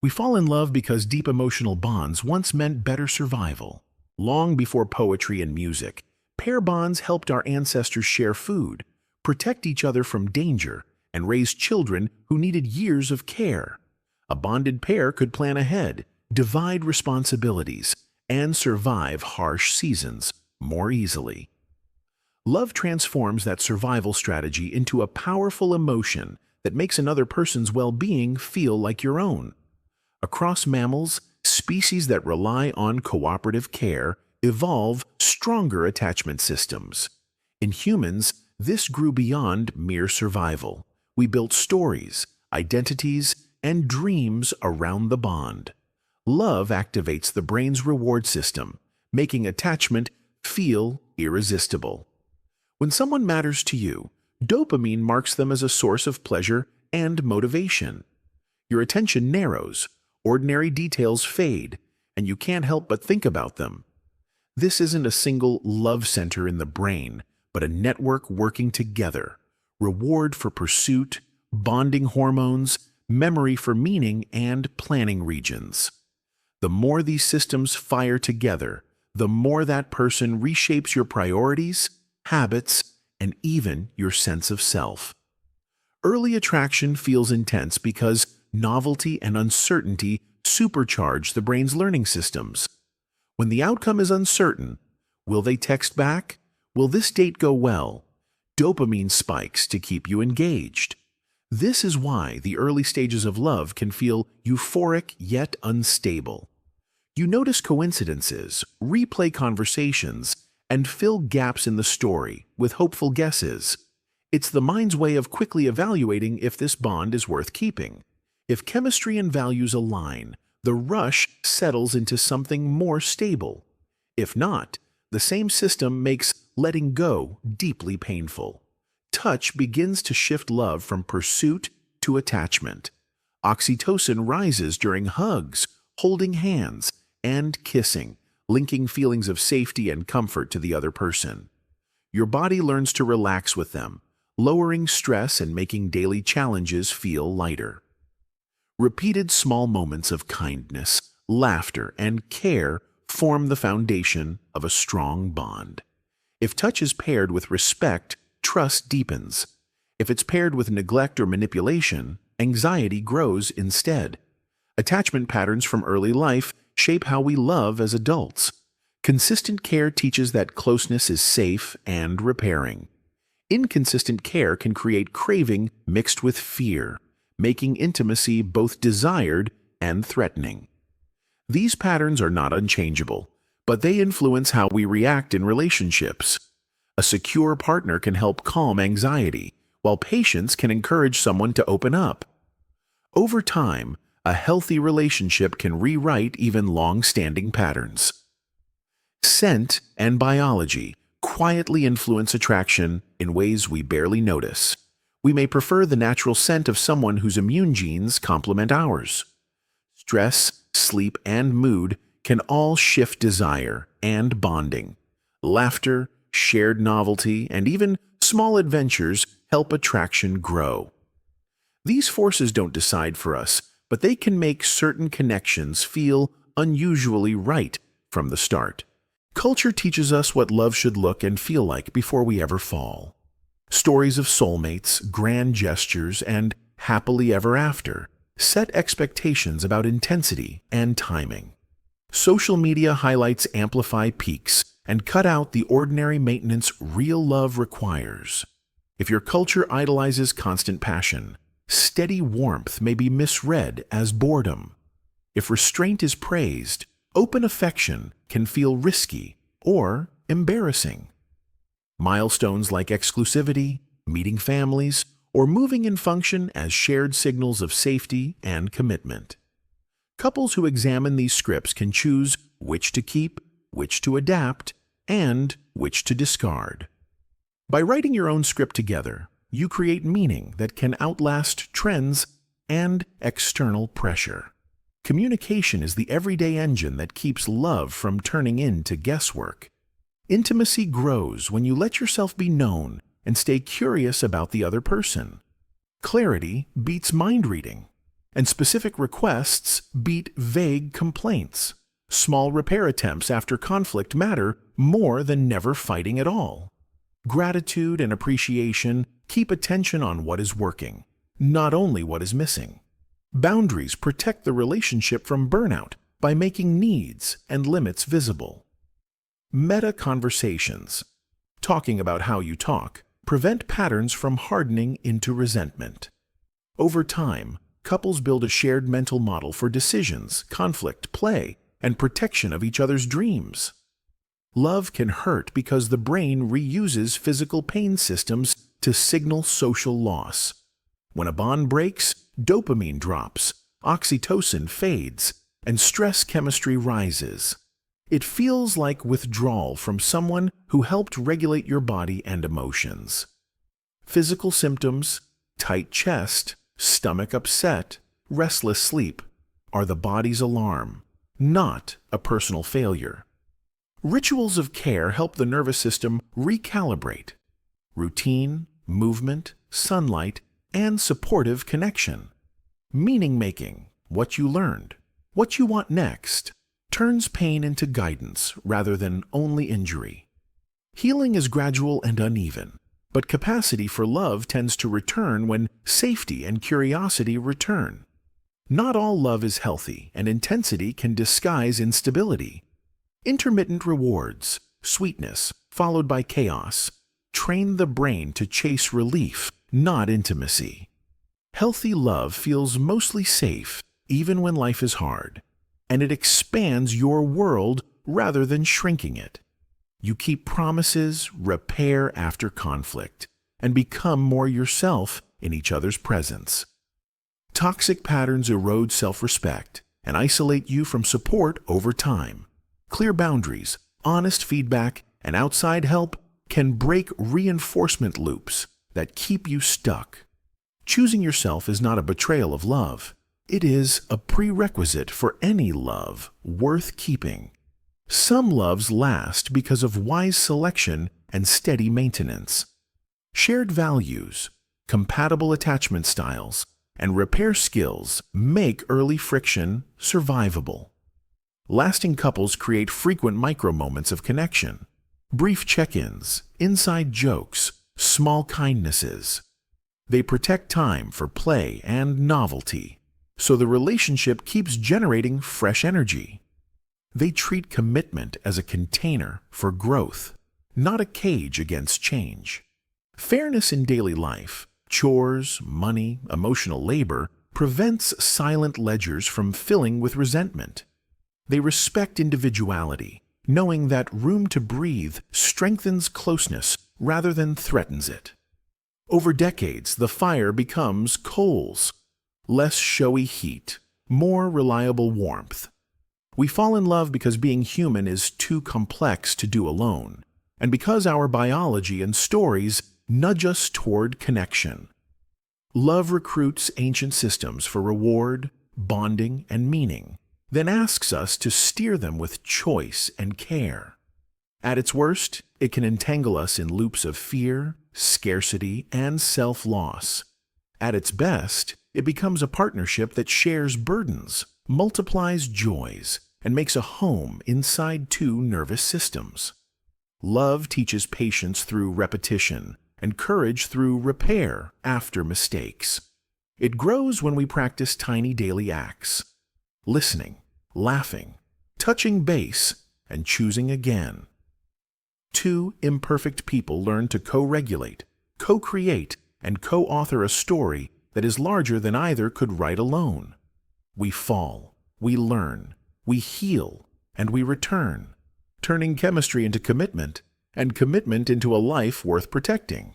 We fall in love because deep emotional bonds once meant better survival. Long before poetry and music, pair bonds helped our ancestors share food, protect each other from danger, and raise children who needed years of care. A bonded pair could plan ahead, divide responsibilities, and survive harsh seasons more easily. Love transforms that survival strategy into a powerful emotion that makes another person's well-being feel like your own. Across mammals, species that rely on cooperative care evolve stronger attachment systems. In humans, this grew beyond mere survival. We built stories, identities, and dreams around the bond. Love activates the brain's reward system, making attachment feel irresistible. When someone matters to you, dopamine marks them as a source of pleasure and motivation. Your attention narrows, ordinary details fade, and you can't help but think about them. This isn't a single love center in the brain, but a network working together. Reward for pursuit, bonding hormones, memory for meaning, and planning regions. The more these systems fire together, the more that person reshapes your priorities, habits, and even your sense of self. Early attraction feels intense because novelty and uncertainty supercharge the brain's learning systems. When the outcome is uncertain, will they text back? Will this date go well? Dopamine spikes to keep you engaged. This is why the early stages of love can feel euphoric yet unstable. You notice coincidences, replay conversations, and fill gaps in the story with hopeful guesses. It's the mind's way of quickly evaluating if this bond is worth keeping. If chemistry and values align, the rush settles into something more stable. If not, the same system makes letting go deeply painful. Touch begins to shift love from pursuit to attachment. Oxytocin rises during hugs, holding hands, and kissing, linking feelings of safety and comfort to the other person. Your body learns to relax with them, lowering stress and making daily challenges feel lighter. Repeated small moments of kindness, laughter, and care form the foundation of a strong bond. If touch is paired with respect, trust deepens. If it's paired with neglect or manipulation, anxiety grows instead. Attachment patterns from early life shape how we love as adults. Consistent care teaches that closeness is safe and repairing. Inconsistent care can create craving mixed with fear, making intimacy both desired and threatening. These patterns are not unchangeable, but they influence how we react in relationships. A secure partner can help calm anxiety, while patience can encourage someone to open up. Over time, a healthy relationship can rewrite even long-standing patterns. Scent and biology quietly influence attraction in ways we barely notice. We may prefer the natural scent of someone whose immune genes complement ours. Stress, sleep, and mood can all shift desire and bonding. Laughter, shared novelty, and even small adventures help attraction grow. These forces don't decide for us, but they can make certain connections feel unusually right from the start. Culture teaches us what love should look and feel like before we ever fall. Stories of soulmates, grand gestures, and happily ever after set expectations about intensity and timing. Social media highlights amplify peaks and cut out the ordinary maintenance real love requires. If your culture idolizes constant passion, steady warmth may be misread as boredom. If restraint is praised, open affection can feel risky or embarrassing. Milestones like exclusivity, meeting families, or moving in function as shared signals of safety and commitment. Couples who examine these scripts can choose which to keep, which to adapt, and which to discard. By writing your own script together, you create meaning that can outlast trends and external pressure. Communication is the everyday engine that keeps love from turning into guesswork. Intimacy grows when you let yourself be known and stay curious about the other person. Clarity beats mind reading. and specific requests beat vague complaints. Small repair attempts after conflict matter more than never fighting at all. Gratitude and appreciation keep attention on what is working, not only what is missing. Boundaries protect the relationship from burnout by making needs and limits visible. Meta conversations, talking about how you talk, prevent patterns from hardening into resentment. Over time, couples build a shared mental model for decisions, conflict, play, and protection of each other's dreams. Love can hurt because the brain reuses physical pain systems to signal social loss. When a bond breaks, dopamine drops, oxytocin fades, and stress chemistry rises. It feels like withdrawal from someone who helped regulate your body and emotions. Physical symptoms, tight chest, stomach upset, restless sleep, are the body's alarm, not a personal failure. Rituals of care help the nervous system recalibrate. Routine, movement, sunlight, and supportive connection. Meaning-making, what you learned, what you want next, turns pain into guidance rather than only injury. Healing is gradual and uneven, but capacity for love tends to return when safety and curiosity return. Not all love is healthy, and intensity can disguise instability. Intermittent rewards, sweetness, followed by chaos, train the brain to chase relief, not intimacy. Healthy love feels mostly safe, even when life is hard, and it expands your world rather than shrinking it. You keep promises, repair after conflict, and become more yourself in each other's presence. Toxic patterns erode self-respect and isolate you from support over time. Clear boundaries, honest feedback, and outside help can break reinforcement loops that keep you stuck. Choosing yourself is not a betrayal of love. It is a prerequisite for any love worth keeping. Some loves last because of wise selection and steady maintenance. Shared values, compatible attachment styles, and repair skills make early friction survivable. Lasting couples create frequent micro-moments of connection. Brief check-ins, inside jokes, small kindnesses. They protect time for play and novelty, so the relationship keeps generating fresh energy. They treat commitment as a container for growth, not a cage against change. Fairness in daily life, chores, money, emotional labor, prevents silent ledgers from filling with resentment. They respect individuality, knowing that room to breathe strengthens closeness rather than threatens it. Over decades, the fire becomes coals, less showy heat, more reliable warmth. We fall in love because being human is too complex to do alone, and because our biology and stories nudge us toward connection. Love recruits ancient systems for reward, bonding, and meaning, then asks us to steer them with choice and care. At its worst, it can entangle us in loops of fear, scarcity, and self-loss. At its best, it becomes a partnership that shares burdens, multiplies joys, and makes a home inside two nervous systems. Love teaches patience through repetition and courage through repair after mistakes. It grows when we practice tiny daily acts: listening, laughing, touching base, and choosing again. Two imperfect people learn to co-regulate, co-create, and co-author a story that is larger than either could write alone. We fall, we learn, we heal, and we return, turning chemistry into commitment, and commitment into a life worth protecting.